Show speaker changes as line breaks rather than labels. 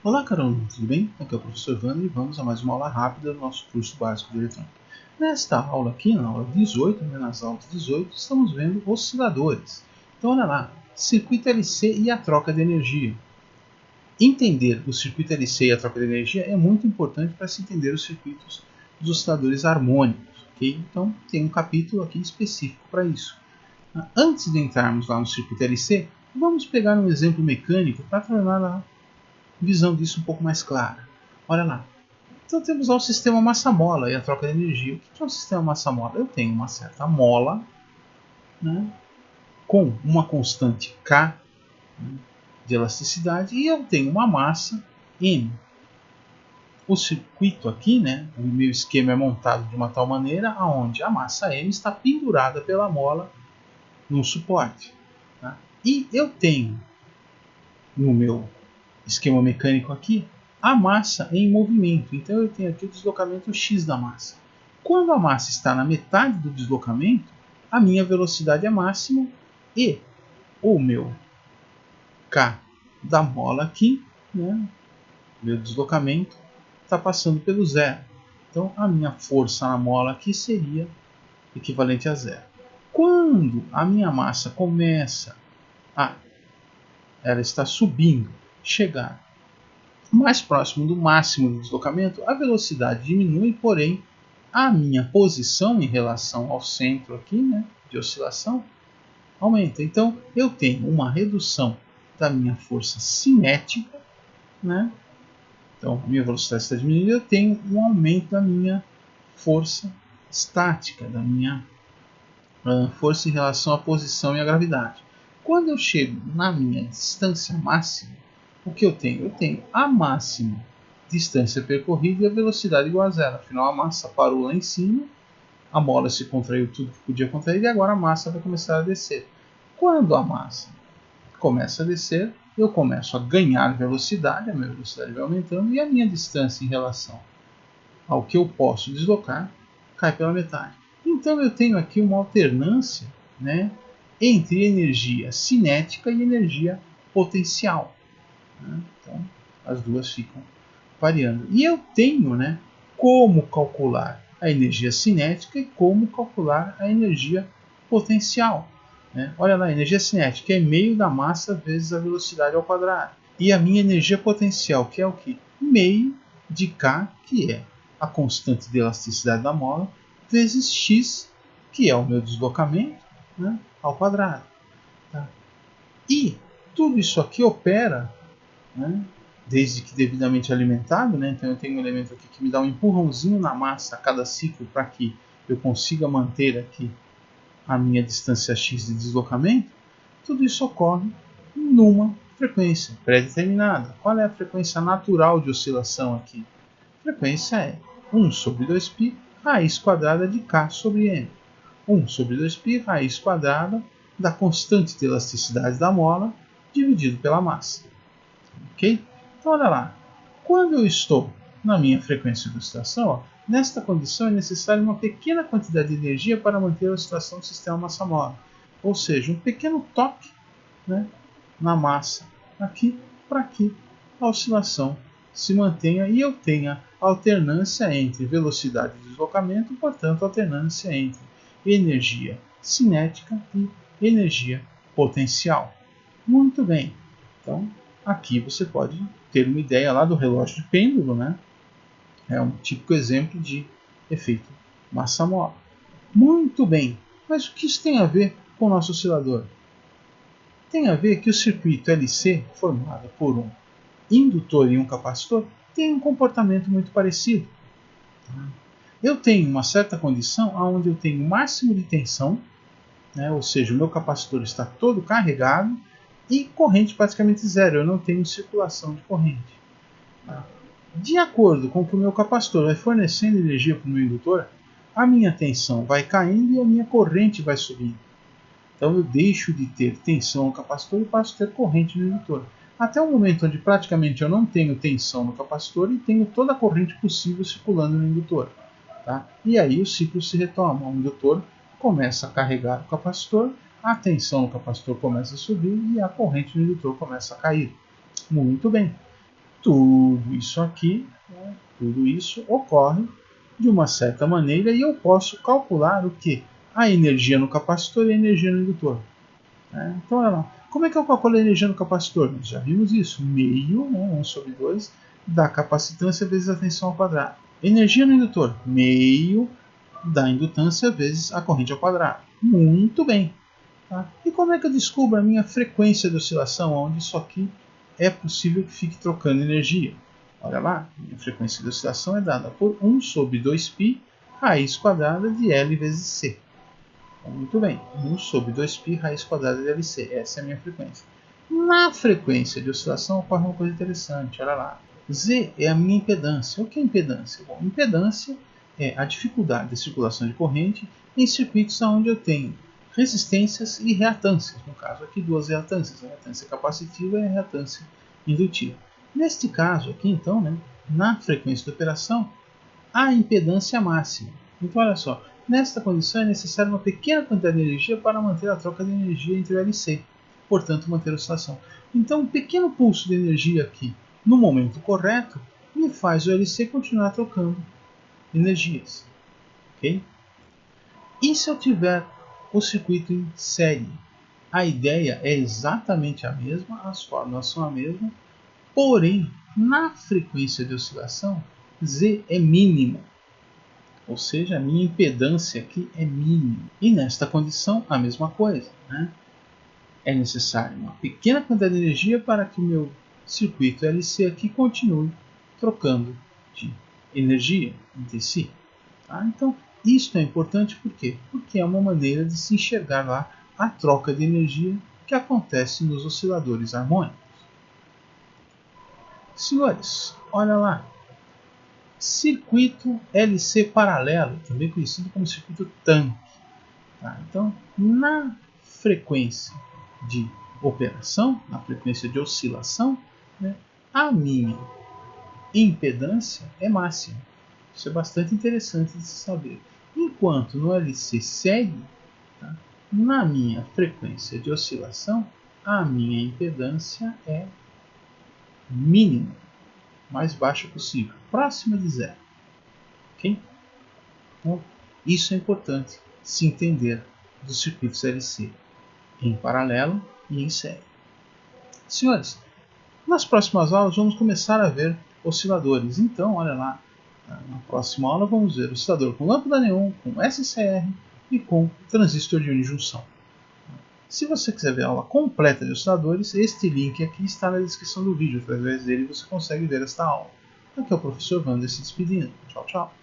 Olá, caro aluno, tudo bem? Aqui é o professor Wander e vamos a mais uma aula rápida do nosso curso básico de eletrônica. Nesta aula aqui, na aula 18, nas aulas 18, estamos vendo osciladores. Então, olha lá, circuito LC e a troca de energia. Entender o circuito LC e a troca de energia é muito importante para se entender os circuitos dos osciladores harmônicos. Okay? Então, tem um capítulo aqui específico para isso. Antes de entrarmos lá no circuito LC, vamos pegar um exemplo mecânico para tornar a visão disso um pouco mais clara. Olha lá. Então temos lá o sistema massa-mola e a troca de energia. O que é o sistema massa-mola? Eu tenho uma certa mola, né, com uma constante K, né, de elasticidade, e eu tenho uma massa M. O circuito aqui, né, o meu esquema é montado de uma tal maneira onde a massa M está pendurada pela mola num suporte. Tá? E eu tenho no meu esquema mecânico aqui a massa em movimento. Então eu tenho aqui o deslocamento x da massa. Quando a massa está na metade do deslocamento, a minha velocidade é máxima e o meu K da mola aqui, né, meu deslocamento, está passando pelo zero. Então a minha força na mola aqui seria equivalente a zero. Quando a minha massa começa ela está subindo, chegar mais próximo do máximo do deslocamento, a velocidade diminui, porém a minha posição em relação ao centro aqui, né, de oscilação, aumenta. Então eu tenho uma redução da minha força cinética, né? Então a minha velocidade está diminuindo, eu tenho um aumento da minha força estática, da minha força em relação à posição e à gravidade. Quando eu chego na minha distância máxima, o que eu tenho? Eu tenho a máxima distância percorrida e a velocidade igual a zero. Afinal, a massa parou lá em cima, a mola se contraiu tudo que podia contrair e agora a massa vai começar a descer. Quando a massa começa a descer, eu começo a ganhar velocidade, a minha velocidade vai aumentando e a minha distância em relação ao que eu posso deslocar cai pela metade. Então eu tenho aqui uma alternância, né, entre energia cinética e energia potencial. Né? Então as duas ficam variando. E eu tenho, né, como calcular a energia cinética e como calcular a energia potencial. Né? Olha lá, a energia cinética é meio da massa vezes a velocidade ao quadrado. E a minha energia potencial, que é o que? Meio de K, que é a constante de elasticidade da mola, vezes x, que é o meu deslocamento, né, ao quadrado. Tá? E tudo isso aqui opera, né, desde que devidamente alimentado, né? Então eu tenho um elemento aqui que me dá um empurrãozinho na massa a cada ciclo para que eu consiga manter aqui a minha distância x de deslocamento. Tudo isso ocorre numa frequência pré-determinada. Qual é a frequência natural de oscilação aqui? A frequência é 1 sobre 2π raiz quadrada de K sobre M. 1 sobre 2π raiz quadrada da constante de elasticidade da mola dividido pela massa. Ok? Então, olha lá. Quando eu estou na minha frequência de oscilação, nesta condição é necessária uma pequena quantidade de energia para manter a oscilação do sistema massa-mola. Ou seja, um pequeno toque, né, na massa aqui para que a oscilação se mantenha e eu tenha alternância entre velocidade de deslocamento, portanto, alternância entre energia cinética e energia potencial. Muito bem. Então, aqui você pode ter uma ideia lá do relógio de pêndulo, né? É um típico exemplo de efeito massa-mola. Muito bem. Mas o que isso tem a ver com o nosso oscilador? Tem a ver que o circuito LC, formado por um indutor e um capacitor, tem um comportamento muito parecido. Eu tenho uma certa condição onde eu tenho máximo de tensão, né, ou seja, o meu capacitor está todo carregado e corrente praticamente zero, eu não tenho circulação de corrente. De acordo com o que o meu capacitor vai fornecendo energia para o meu indutor, a minha tensão vai caindo e a minha corrente vai subindo. Então eu deixo de ter tensão no capacitor e passo a ter corrente no indutor. Até o momento onde praticamente eu não tenho tensão no capacitor e tenho toda a corrente possível circulando no indutor. Tá? E aí o ciclo se retoma. O indutor começa a carregar o capacitor, a tensão no capacitor começa a subir e a corrente no indutor começa a cair. Muito bem. tudo isso aqui, né, tudo isso ocorre de uma certa maneira e eu posso calcular o que? A energia no capacitor e a energia no indutor. Né? Então, olha lá. Como é que eu calculo a energia no capacitor? Nós já vimos isso. Meio, né, 1 sobre 2, da capacitância vezes a tensão ao quadrado. Energia no indutor. Meio da indutância vezes a corrente ao quadrado. Muito bem. Tá? E como é que eu descubro a minha frequência de oscilação, onde isso aqui é possível que fique trocando energia? Olha lá, minha frequência de oscilação é dada por 1 sobre 2π raiz quadrada de L vezes C. Muito bem, 1 sobre 2π raiz quadrada de LC. Essa é a minha frequência. Na frequência de oscilação ocorre uma coisa interessante, olha lá. Z é a minha impedância. O que é impedância? Bom, impedância é a dificuldade de circulação de corrente em circuitos onde eu tenho resistências e reatâncias. No caso aqui, duas reatâncias, a reatância capacitiva e a reatância indutiva. Neste caso aqui, então, né, na frequência de operação, a impedância máxima. Então, olha só, nesta condição é necessária uma pequena quantidade de energia para manter a troca de energia entre o LC, portanto, manter a oscilação. Então, um pequeno pulso de energia aqui, no momento correto, me faz o LC continuar trocando energias. Okay? E se eu tiver o circuito em série? A ideia é exatamente a mesma, as fórmulas são a mesma, porém, na frequência de oscilação, Z é mínimo. Ou seja, a minha impedância aqui é mínima. E nesta condição, a mesma coisa. Né? É necessário uma pequena quantidade de energia para que o meu circuito LC aqui continue trocando de energia entre si. Tá? Então, isto é importante por quê? Porque é uma maneira de se enxergar lá a troca de energia que acontece nos osciladores harmônicos. Senhores, olha lá. Circuito LC paralelo, também conhecido como circuito tanque. Tá? Então, na frequência de operação, na frequência de oscilação, né, a minha impedância é máxima. Isso é bastante interessante de se saber. Enquanto no LC série, tá, na minha frequência de oscilação, a minha impedância é mínima, mais baixa possível, próxima de zero. Okay? Então, isso é importante se entender dos circuitos LC em paralelo e em série. Senhores, nas próximas aulas vamos começar a ver osciladores. Então, olha lá, na próxima aula vamos ver oscilador com lâmpada neon, com SCR e com transistor de unijunção. Se você quiser ver a aula completa de osciladores, este link aqui está na descrição do vídeo. Através dele você consegue ver esta aula. Aqui é o professor Wander se despedindo. Tchau, tchau.